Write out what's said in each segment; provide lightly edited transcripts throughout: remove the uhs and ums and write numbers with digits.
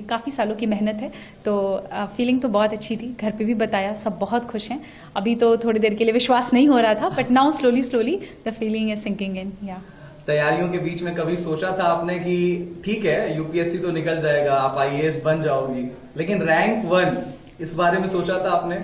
काफ़ी सालों की मेहनत है, तो फीलिंग तो बहुत अच्छी थी। घर पे भी बताया, सब बहुत खुश हैं। अभी तो थोड़ी देर के लिए विश्वास नहीं हो रहा था, but now slowly the feeling is sinking in. या तैयारियों के बीच में कभी सोचा था आपने कि ठीक है यूपीएससी तो निकल जाएगा, आप आईएएस बन जाओगी, लेकिन रैंक 1 इस बारे में सोचा था आपने?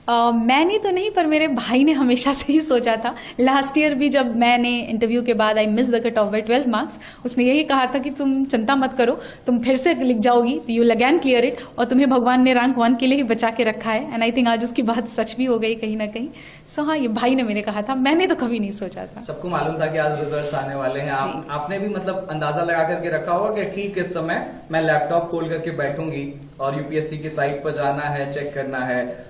मैंने तो नहीं, पर मेरे भाई ने हमेशा से ही सोचा था। लास्ट ईयर भी जब मैंने इंटरव्यू के बाद I miss the cut off by 12 marks, उसने यही कहा था कि तुम चिंता मत करो, तुम फिर से लिख जाओगी, you will again clear it, और तुम्हें भगवान ने रैंक 1 के लिए ही बचा के रखा है। एंड आई थिंक आज उसकी बात सच भी हो गई कहीं ना कहीं। सो हाँ, ये भाई ने मेरे कहा था, मैंने तो कभी नहीं सोचा था। सबको मालूम था कि आज रिजल्ट्स आने वाले हैं, आपने भी मतलब अंदाजा लगा करके रखा होगा कि ठीक इस समय मैं लैपटॉप खोल करके बैठूंगी और यूपीएससी की साइट पर जाना है, चेक करना है।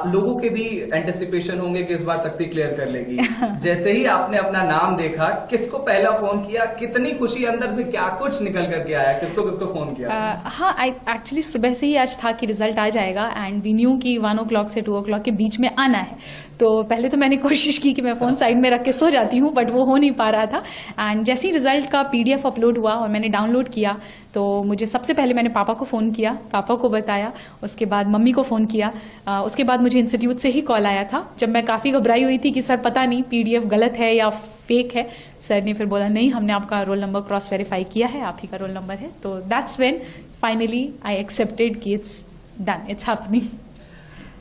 लोगों के भी एंटिसिपेशन होंगे कि इस बार शक्ति क्लियर कर लेगी। जैसे ही आपने अपना नाम देखा, किसको पहला फोन किया, कितनी खुशी अंदर से, क्या कुछ निकल करके आया, किसको किसको फोन किया? हाँ, एक्चुअली सुबह से ही आज था कि रिजल्ट आ जाएगा, एंड वी न्यू कि 1 o'clock से 2 o'clock के बीच में आना है। तो पहले तो मैंने कोशिश की कि मैं फ़ोन साइड में रख के सो जाती हूँ, बट वो हो नहीं पा रहा था। एंड जैसे ही रिजल्ट का PDF अपलोड हुआ और मैंने डाउनलोड किया, तो मुझे सबसे पहले मैंने पापा को फ़ोन किया, पापा को बताया, उसके बाद मम्मी को फ़ोन किया, उसके बाद मुझे इंस्टीट्यूट से ही कॉल आया था, जब मैं काफ़ी घबराई हुई थी कि सर पता नहीं PDF गलत है या फेक है। सर ने फिर बोला नहीं, हमने आपका रोल नंबर क्रॉस वेरीफाई किया है, आप ही का रोल नंबर है। तो that's when finally I accepted कि it's done, it's happening.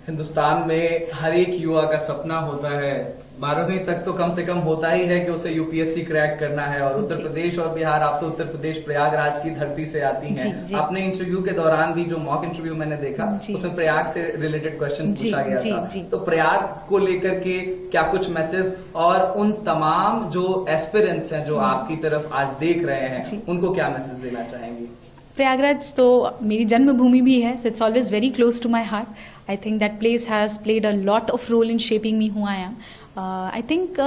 Hindustan में हर एक युवा का सपना होता है, 12वीं तक तो कम से कम होता ही है कि उसे यूपीएससी क्रैक करना है। और उत्तर प्रदेश और बिहार, आप तो उत्तर प्रदेश प्रयागराज की धरती से आती हैं। आपने इंटरव्यू के दौरान भी, जो मॉक इंटरव्यू मैंने देखा, उसमें प्रयाग से रिलेटेड क्वेश्चन पूछा गया था। तो प्रयाग को लेकर के क्या कुछ मैसेज, और उन तमाम जो एस्पिरेंट्स हैं जो आपकी तरफ आज देख रहे हैं, उनको क्या मैसेज देना चाहेंगी? प्रयागराज तो मेरी जन्मभूमि भी है, so it's always very close to my heart. I think that place has played a lot of role in shaping me who I am. I think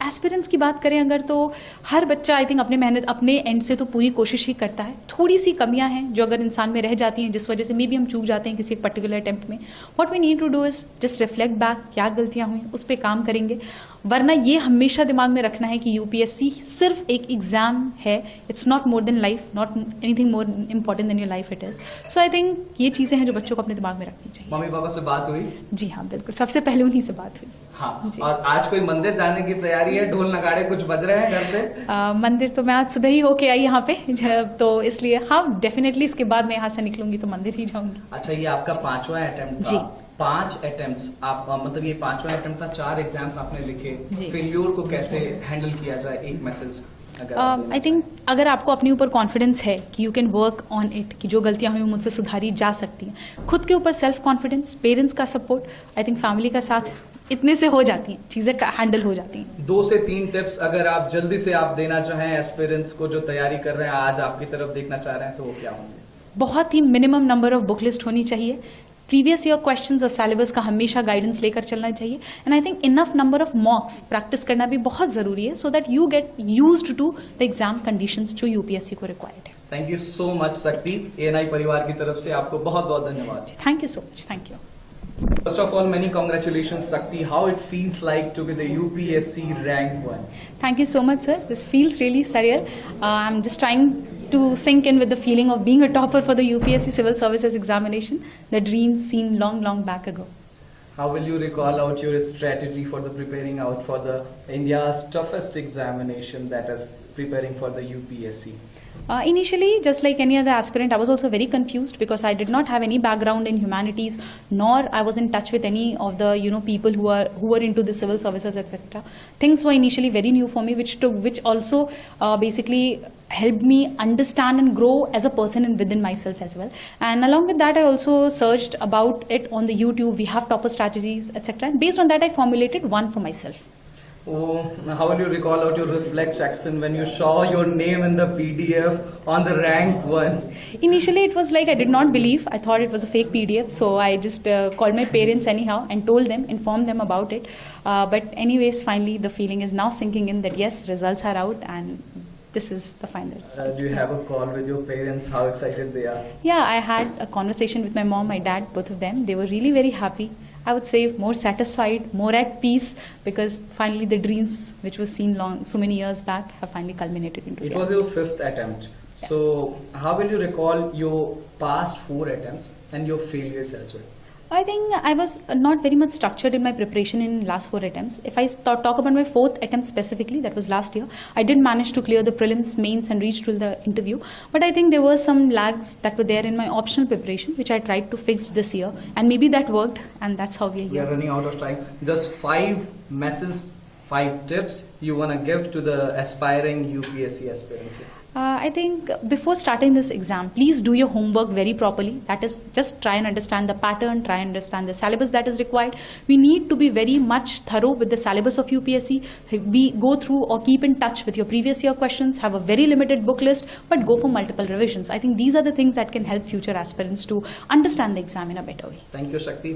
aspirants की बात करें अगर, तो हर बच्चा आई थिंक अपने मेहनत, अपने एंड से तो पूरी कोशिश ही करता है। थोड़ी सी कमियां हैं जो अगर इंसान में रह जाती हैं, जिस वजह से मे भी हम चूक जाते हैं किसी एक पर्टिकुलर अटेम्प्ट में। What we need to do is just reflect back, क्या गलतियां हुई, उस पर काम करेंगे। वरना ये हमेशा दिमाग में रखना है कि यूपीएससी सिर्फ एक एग्जाम है, it's not more than life, not anything more important then your life it is. So I think ये चीजें हैं जो बच्चों को अपने दिमाग में रखनी चाहिए। मम्मी पापा से बात हुई? जी हाँ, बिल्कुल, सबसे पहले उन्हीं से बात हुई। हाँ, और आज कोई मंदिर जाने की तैयारी है? ढोल नगाड़े कुछ बज रहे हैं घर पे? मंदिर तो मैं आज सुबह ही होके आई यहाँ पे, तो इसलिए हाँ, डेफिनेटली इसके बाद मैं यहाँ से निकलूंगी तो मंदिर ही जाऊंगी। अच्छा, ये आपका 5वां अटेम्प्ट था? 5 अटेम्प्ट्स, आप मतलब ये 5वां अटेम्प्ट था, 4 एग्जाम्स आपने लिखे। फेल्योर को कैसे हैंडल किया जाए, एक मैसेज? आई थिंक अगर आपको अपने ऊपर कॉन्फिडेंस है कि you can work on it, कि जो गलतियां हुई मुझसे सुधारी जा सकती हैं, खुद के ऊपर सेल्फ कॉन्फिडेंस, पेरेंट्स का सपोर्ट, आई थिंक फैमिली का साथ, इतने से हो जाती हैं चीजें, हैंडल हो जाती हैं। 2 से 3 टिप्स अगर आप जल्दी से आप देना चाहें एस्पिरेंट्स को जो तैयारी कर रहे हैं, आज आपकी तरफ देखना चाह रहे हैं, तो वो क्या होंगे? बहुत ही minimum number of book list होनी चाहिए। प्रीवियस ईयर क्वेश्चंस और सिलेबस का हमेशा गाइडेंस लेकर चलना चाहिए। And I think enough number of mocks practice करना भी बहुत जरूरी है, so that you get used to the exam conditions जो यूपीएससी को रिक्वायर्ड है। Thank you so much Shakti, ANI परिवार की तरफ से आपको बहुत बहुत धन्यवाद। Thank you so much. Thank you. First of all, many congratulations, Shakti. How it feels like to be the UPSC rank 1? Thank you so much, sir. This feels really surreal. I'm just trying to sink in with the feeling of being a topper for the UPSC Civil Services examination. The dreams seem long, long back ago. How will you recall out your strategy for the preparing out for the India's toughest examination, that is preparing for the UPSC? Initially, just like any other aspirant, I was also very confused because I did not have any background in humanities, nor I was in touch with any of the people who were into the civil services, etc. Things were initially very new for me, which also basically helped me understand and grow as a person and within myself as well. And along with that, I also searched about it on the YouTube. We have topper strategies, etc. And based on that, I formulated one for myself. Oh, how will you recall out your reflex action when you saw your name in the PDF on the rank 1? Initially, it was like I did not believe. I thought it was a fake PDF. So I just called my parents anyhow and told them, informed them about it. But anyways, finally, the feeling is now sinking in that yes, results are out and this is the final result. Do you have a call with your parents? How excited they are? Yeah, I had a conversation with my mom, my dad, both of them. They were really very happy. I would say more satisfied, more at peace, because finally the dreams which was seen so many years back have finally culminated into reality. It was your 5th attempt. So, how will you recall your past 4 attempts and your failures as well? I think I was not very much structured in my preparation in last 4 attempts. If I talk about my 4th attempt specifically, that was last year, I did manage to clear the prelims, mains and reach to the interview. But I think there were some lags that were there in my optional preparation, which I tried to fix this year. And maybe that worked, and that's how we are We are here. running out of time. Just 5 messages, 5 tips you want to give to the aspiring UPSC aspirants. I think before starting this exam, please do your homework very properly. That is, just try and understand the pattern, try and understand the syllabus that is required. We need to be very much thorough with the syllabus of UPSC. We go through or keep in touch with your previous year questions, have a very limited book list, but go for multiple revisions. I think these are the things that can help future aspirants to understand the exam in a better way. Thank you, Shakti.